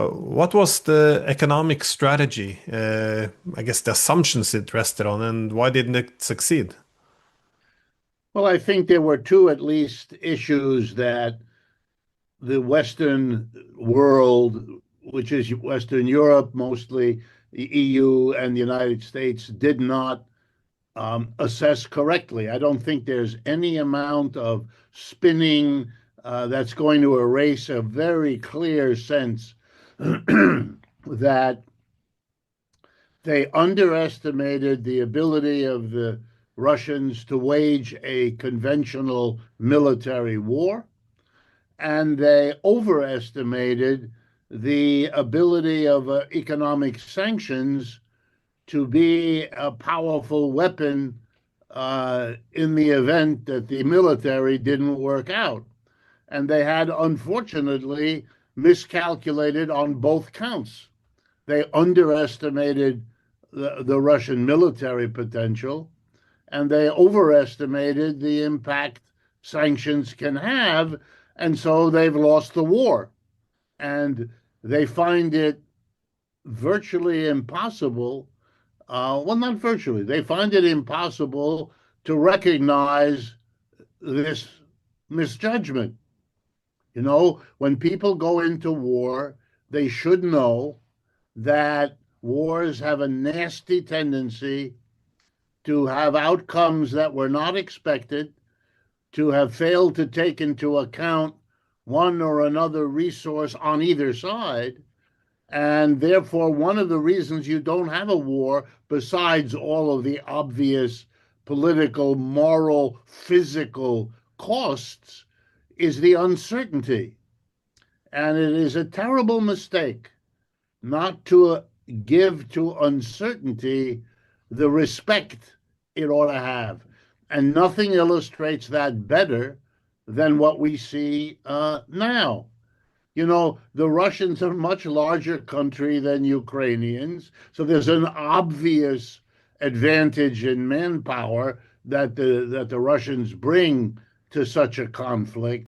What was the economic strategy? I guess the assumptions it rested on, and why didn't it succeed? Well, I think there were two at least issues that the Western world, which is Western Europe mostly, the EU and the United States, did not assess correctly. I don't think there's any amount of spinning that's going to erase a very clear sense that they underestimated the ability of the Russians to wage a conventional military war, and they overestimated the ability of economic sanctions to be a powerful weapon in the event that the military didn't work out. And they had, unfortunately, miscalculated on both counts. They underestimated the Russian military potential, and they overestimated the impact sanctions can have. And so they've lost the war. And they find it virtually impossible. Well, not virtually, they find it impossible to recognize this misjudgment. You know, when people go into war, they should know that wars have a nasty tendency to have outcomes that were not expected, to have failed to take into account one or another resource on either side. And therefore, one of the reasons you don't have a war, besides all of the obvious political, moral, physical costs, is the uncertainty. And it is a terrible mistake not to give to uncertainty the respect it ought to have. And nothing illustrates that better than what we see now. You know, the Russians are a much larger country than Ukrainians, so there's an obvious advantage in manpower that the Russians bring to such a conflict.